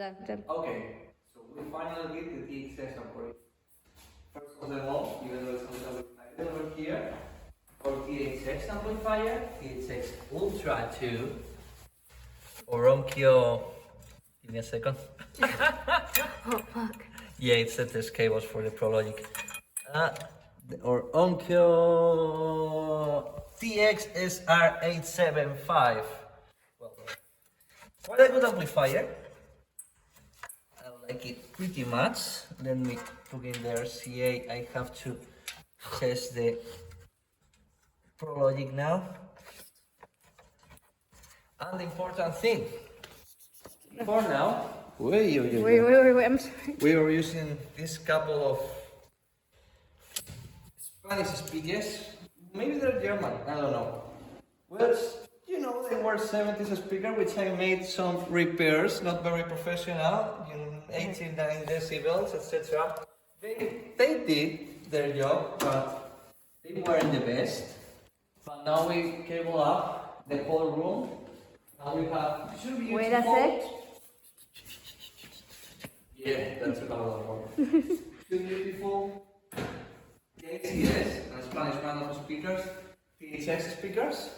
Okay, so we finally did the THX upgrade. First of all, even though it's a little bit tight over here, for THX amplifier, THX Ultra 2, or Onkyo. Give me a second. Oh, fuck. Yeah, it said this cables for the ProLogic. Or Onkyo TX SR875. Well, quite a good amplifier. I like it pretty much. Let me put in the RCA. I have to test the ProLogic now. And the important thing, for now, Wait, I'm sorry. we are using this couple of Spanish speakers. Maybe they're German, I don't know. Well, you know, they were 70s speaker, which I made some repairs, not very professional, 18, 9 decibels, etc. They did their job, but they weren't the best. But now we cable up the whole room. Now we have two beautiful... Wait a sec. Yeah, that's a couple of more. Two beautiful THX, a Spanish brand of speakers, THX speakers.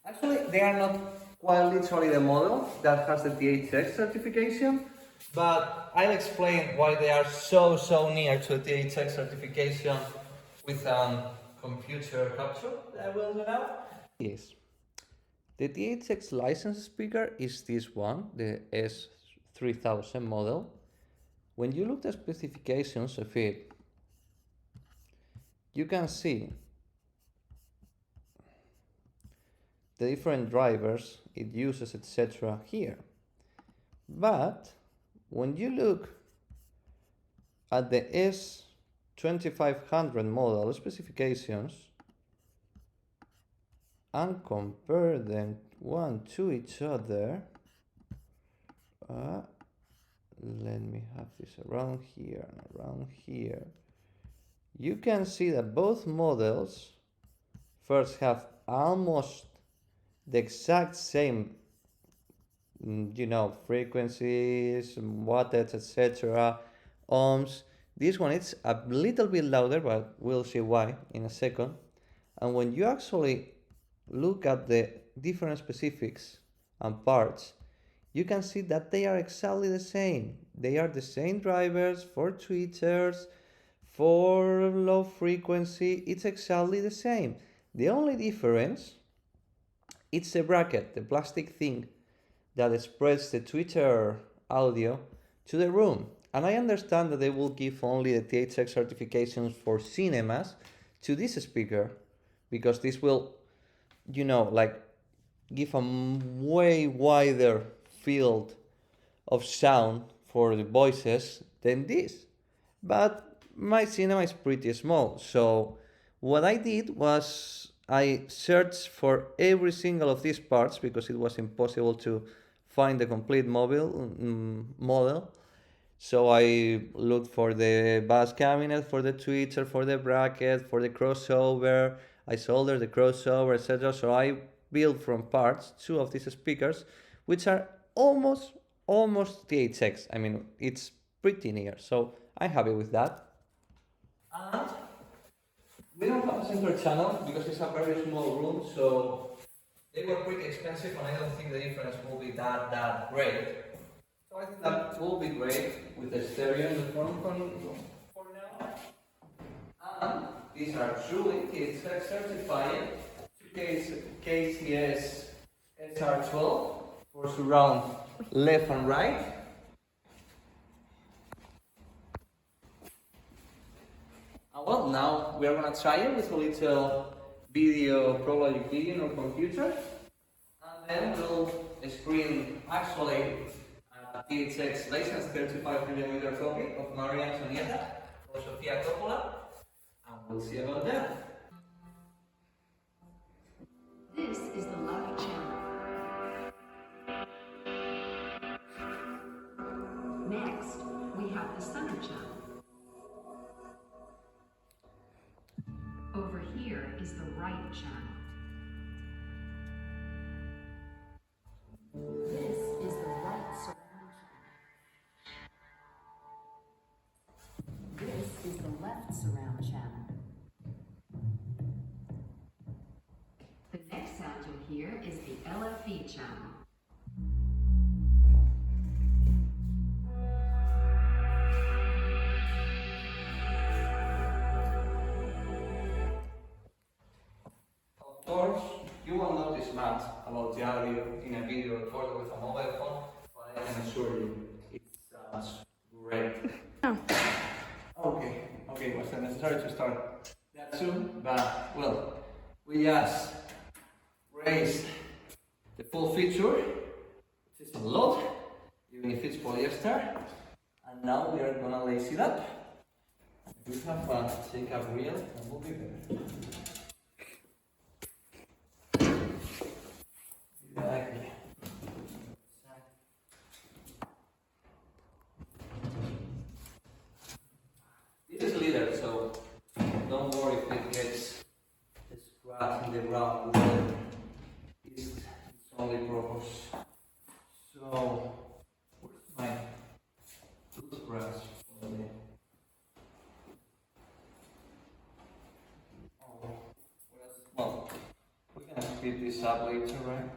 Actually, they are not quite literally the model that has the THX certification, but I'll explain why they are so near to the THX certification with computer capture that I will do now. Yes. The THX license speaker is this one, the S3000 model. When you look at the specifications of it, you can see the different drivers it uses, etc. here. But when you look at the S2500 model specifications and compare them one to each other, let me have this around here and around here, you can see that both models first have almost the exact same, frequencies, wattage, etc., ohms. This one it's a little bit louder, but we'll see why in a second. And when you actually look at the different specifics and parts, you can see that they are exactly the same. They are the same drivers for tweeters, for low frequency, it's exactly the same. The only difference, it's the bracket, the plastic thing that spreads the tweeter audio to the room. And I understand that they will give only the THX certifications for cinemas to this speaker, because this will, give a way wider field of sound for the voices than this. But my cinema is pretty small, so what I did was I searched for every single of these parts because it was impossible to find the complete model. So I looked for the bass cabinet, for the tweeter, for the bracket, for the crossover. I soldered the crossover, etc. So I built from parts two of these speakers, which are almost THX. I mean, it's pretty near, so I'm happy with that. And we don't have a center channel because it's a very small room, so they were pretty expensive, and I don't think the difference will be that great. So I think that will be great with the stereo in the front for now. And these are truly THX certified KCS SR12 for surround left and right. And well, now we are gonna try it with a little video, ProLogic video on our computer, and then we'll screen actually a THX license 35mm copy of Maria Antonietta or Sofia Coppola, and we'll see about that. This is the live channel. Next, we have the center channel. Over here is the right channel. This is the right surround channel. left surround channel. The next sound you'll hear is the LFE channel. Of course, you will notice much about the audio in a video recorded with a mobile phone, but I can assure you, it sounds great. Oh. Okay, was it necessary to start that soon? But, well, we just raised the full feature, which is a lot, even if it's polyester, and now we are gonna lace it up. We have a take-up reel, and we'll be there. Exactly. This is leather, so don't worry if it gets scratched in the ground. It's only purpose. So, where's my toothbrush? Well, we can speed this up later, right?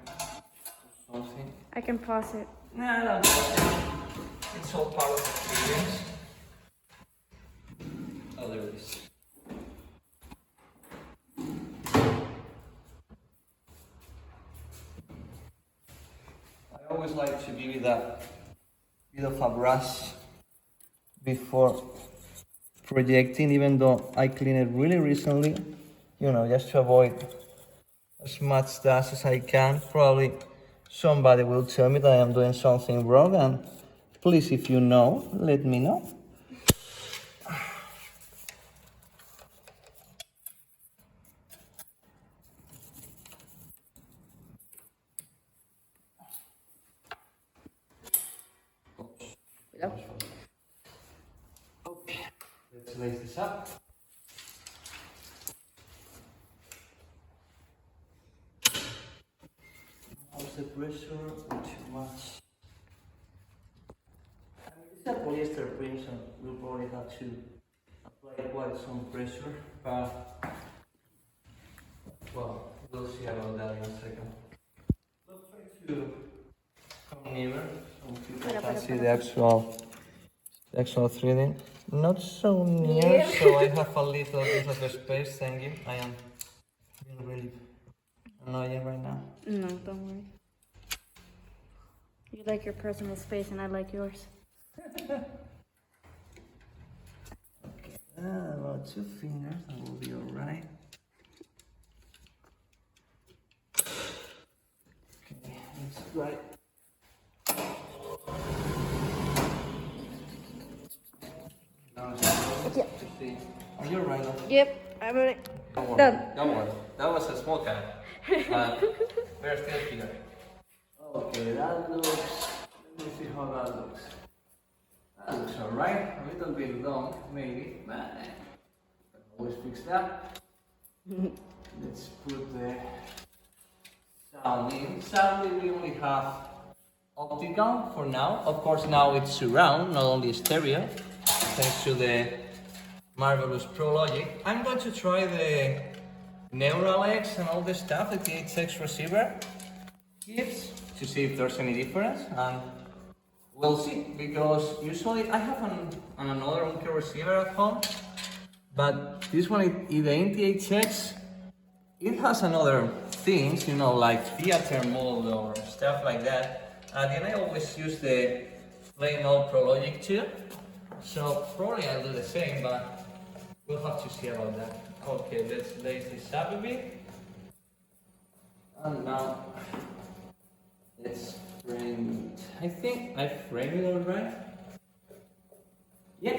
Something. I can pause it. No. It's all part of the experience. Oh, there it is. I always like to give it a bit of a brush before projecting, even though I cleaned it really recently, just to avoid as much dust as I can. Probably somebody will tell me that I am doing something wrong, and please, if you know, let me know. Yep. Okay, let's lace this up. How's the pressure? Not too much. It's a polyester print, so we'll probably have to apply quite some pressure, but well, we'll see about that in a second. Let's try to come nearer so people can see the actual 3D. Not so near, so I have a little bit of a space. Thank you. I am being really annoying right now. No, don't worry. You like your personal space and I like yours. Okay, about 2 fingers, that will be alright. Okay, let's try. Now it's Yep. to see. Are you right now? Yep, I'm ready. Don't worry. Done. Don't worry. That was a small cat. We're still here. Okay, that looks. Let me see how that looks. That looks alright. A little bit long, maybe, but I can always fix that. Let's put the sound in. Sadly, we only have optical for now. Of course, now it's surround, not only stereo, thanks to the marvelous Pro Logic. I'm going to try the Neural X and all the stuff that the THX receiver gives to see if there's any difference, and we'll see, because usually I have another Unker receiver at home, but this one, the THX, it has another things, like theater mode or stuff like that, and then I always use the plain old Pro Logic too, so probably I'll do the same, but we'll have to see about that. Okay, let's lace this up a bit, and now let's frame it. I think I framed it alright. Yeah,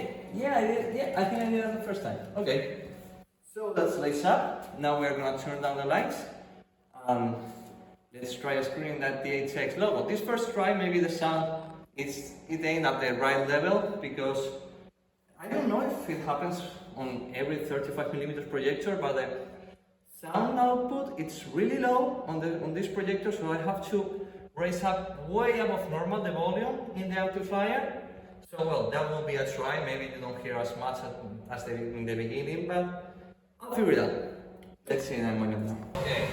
I did. Yeah, I think I did it the first time. Okay, so let's lace up. Now we're gonna turn down the lights. Let's try screening that THX logo. This first try, maybe the sound it ain't at the right level, because I don't know if it happens on every 35mm projector, but the sound output, it's really low on this projector, so I have to raise up way above normal the volume in the amplifier. So well, that will be a try. Maybe you don't hear as much as in the beginning, but I'll figure it out. Let's see in a minute now. Okay.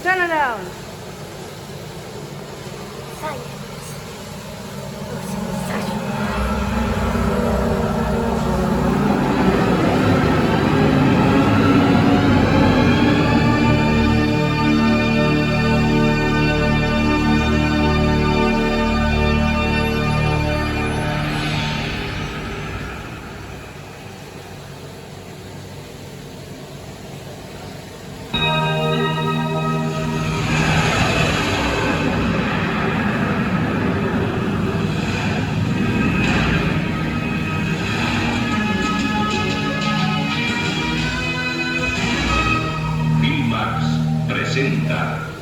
Turn it down. Presenta